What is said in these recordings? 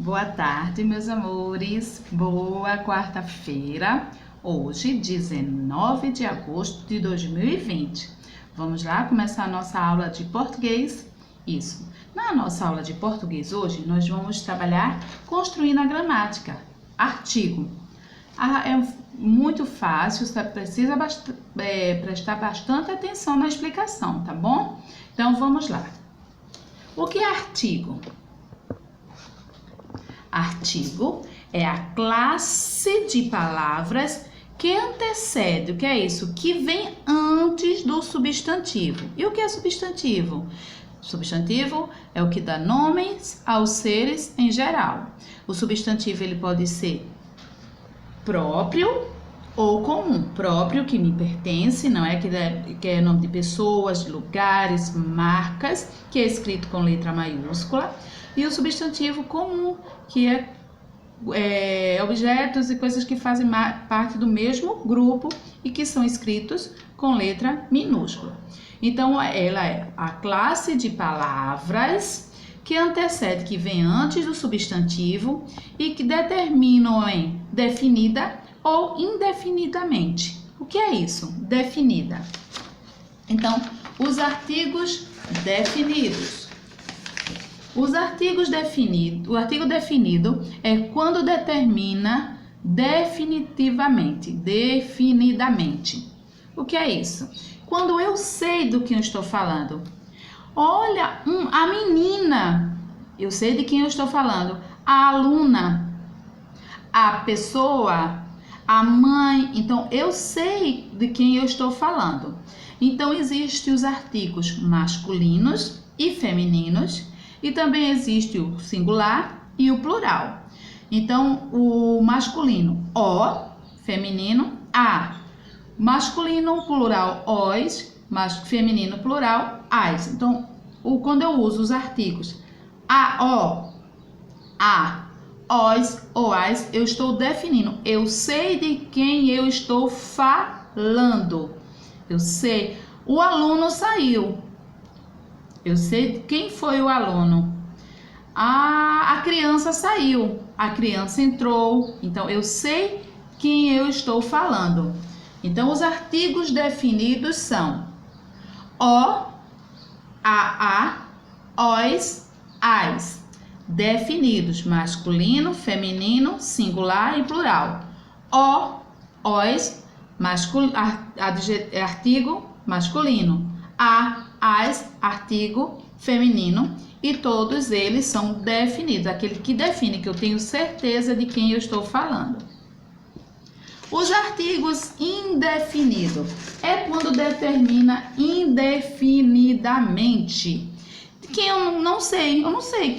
Boa tarde, meus amores. Boa quarta-feira. Hoje, 19 de agosto de 2020. Vamos lá começar a nossa aula de português? Isso. Na nossa aula de português hoje, nós vamos trabalhar construindo a gramática. Artigo. É muito fácil, você precisa prestar bastante atenção na explicação, tá bom? Então, vamos lá. O que é artigo? Artigo é a classe de palavras que antecede, o que é isso? Que vem antes do substantivo. E o que é substantivo? Substantivo é o que dá nomes aos seres em geral. O substantivo ele pode ser próprio ou comum. Próprio, que me pertence, não é? Que é nome de pessoas, lugares, marcas, que é escrito com letra maiúscula. E o substantivo comum, que é objetos e coisas que fazem parte do mesmo grupo e que são escritos com letra minúscula. Então, ela é a classe de palavras que antecede, que vem antes do substantivo e que determinam em definida ou indefinidamente. O que é isso? Definida. Então, os artigos definidos. Os artigos definidos, o artigo definido é quando determina definitivamente, definidamente. O que é isso? Quando eu sei do que eu estou falando. Olha, a menina, eu sei de quem eu estou falando. A aluna, a pessoa, a mãe. Então, eu sei de quem eu estou falando. Então, existem os artigos masculinos e femininos. E também existe o singular e o plural. Então, o masculino, o, feminino, a. Masculino, plural, os, feminino, plural, as. Então, quando eu uso os artigos a, os, ou as, eu estou definindo. Eu sei de quem eu estou falando. Eu sei. O aluno saiu. Eu sei quem foi o aluno. A criança saiu. A criança entrou. Então, eu sei quem eu estou falando. Então, os artigos definidos são o, a, os, as. Definidos, masculino, feminino, singular e plural. O, os, artigo masculino. As, artigo feminino, e todos eles são definidos, aquele que define, que eu tenho certeza de quem eu estou falando. Os artigos indefinidos é quando determina indefinidamente. Quem eu não sei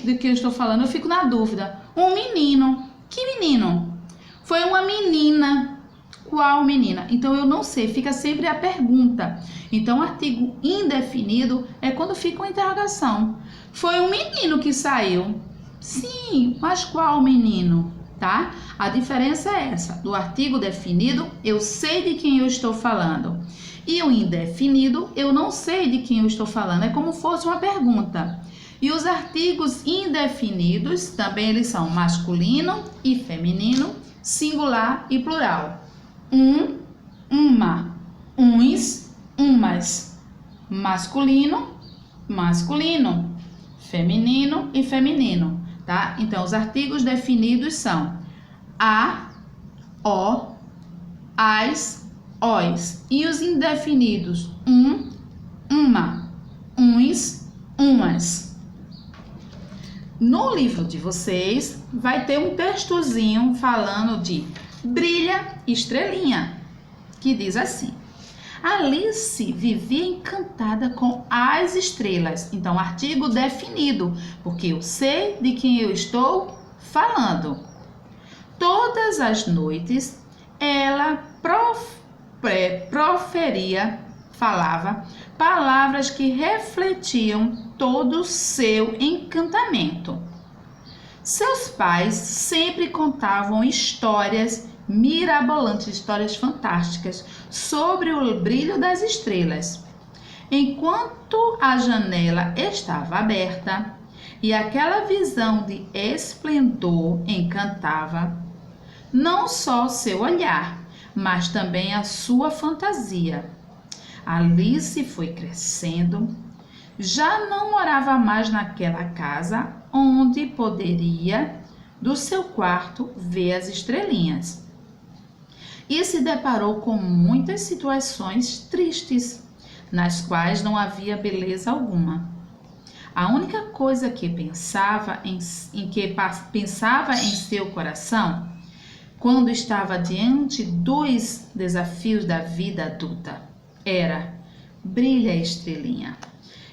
de quem eu estou falando, eu fico na dúvida. Um menino, que menino? Foi uma menina. Qual menina? Então, eu não sei, fica sempre a pergunta. Então, artigo indefinido é quando fica uma interrogação. Foi um menino que saiu? Sim, mas qual menino? Tá? A diferença é essa. Do artigo definido, eu sei de quem eu estou falando. E o indefinido, eu não sei de quem eu estou falando. É como fosse uma pergunta. E os artigos indefinidos, também eles são masculino e feminino, singular e plural. Uma, uns, umas. Masculino, masculino. Feminino e feminino, tá? Então, os artigos definidos são a, o, as, os. E os indefinidos, uma, uns, umas. No livro de vocês, vai ter um textozinho falando de brilha estrelinha, que diz assim: Alice vivia encantada com as estrelas. Então, artigo definido, porque eu sei de quem eu estou falando. Todas as noites, ela falava palavras que refletiam todo o seu encantamento. Seus pais sempre contavam histórias mirabolantes, histórias fantásticas sobre o brilho das estrelas. Enquanto a janela estava aberta, e aquela visão de esplendor encantava não só seu olhar, mas também a sua fantasia. Alice foi crescendo, já não morava mais naquela casa onde poderia, do seu quarto, ver as estrelinhas. E se deparou com muitas situações tristes, nas quais não havia beleza alguma. A única coisa que pensava em seu coração, quando estava diante dos desafios da vida adulta, era: brilha, estrelinha.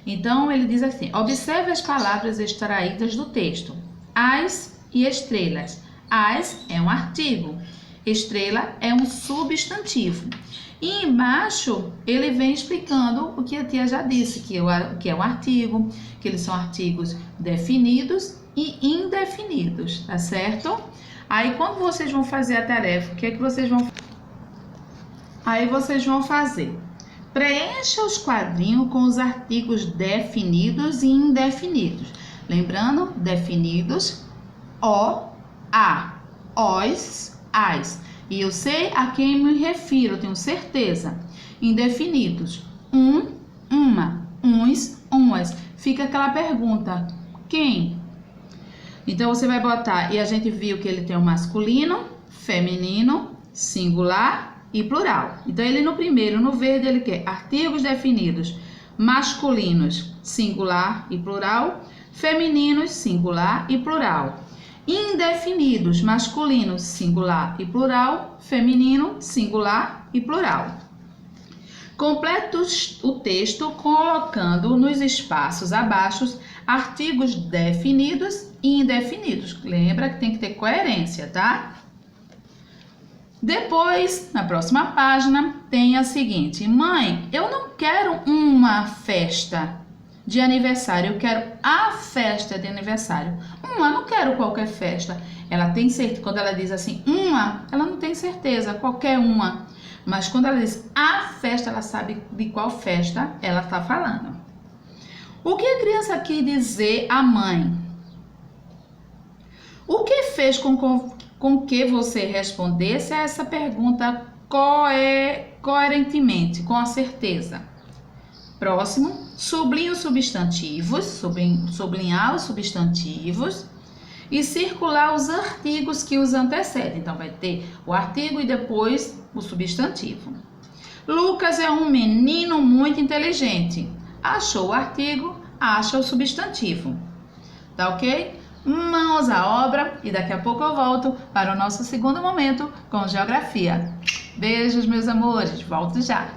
Então ele diz assim: observe as palavras extraídas do texto. As e estrelas. As é um artigo, estrela é um substantivo. E embaixo ele vem explicando o que a tia já disse, que é um artigo, que eles são artigos definidos e indefinidos, tá certo? Aí quando vocês vão fazer a tarefa, o que é que vocês vão fazer? Aí vocês vão fazer: preencha os quadrinhos com os artigos definidos e indefinidos. Lembrando, definidos, o, a, os, as. E eu sei a quem me refiro, eu tenho certeza. Indefinidos, uma, uns, umas. Fica aquela pergunta: quem? Então você vai botar, e a gente viu que ele tem o masculino, feminino, singular e plural. Então ele no primeiro, no verde, ele quer artigos definidos masculinos, singular e plural, femininos, singular e plural. Indefinidos, masculino, singular e plural, feminino, singular e plural. Complete o texto colocando nos espaços abaixo artigos definidos e indefinidos. Lembra que tem que ter coerência, tá? Depois, na próxima página, tem a seguinte: mãe, eu não quero uma festa de aniversário, eu quero a festa de aniversário. Eu não quero qualquer festa. Ela tem certeza, quando ela diz assim, ela não tem certeza, qualquer uma. Mas quando ela diz a festa, ela sabe de qual festa ela está falando. O que a criança quis dizer à mãe? O que fez com que você respondesse a essa pergunta coerentemente, com a certeza? Próximo, sublinhe os substantivos, sublinhar os substantivos e circular os artigos que os antecedem. Então, vai ter o artigo e depois o substantivo. Lucas é um menino muito inteligente. Achou o artigo, acha o substantivo. Tá ok? Mãos à obra e daqui a pouco eu volto para o nosso segundo momento com geografia. Beijos, meus amores. Volto já.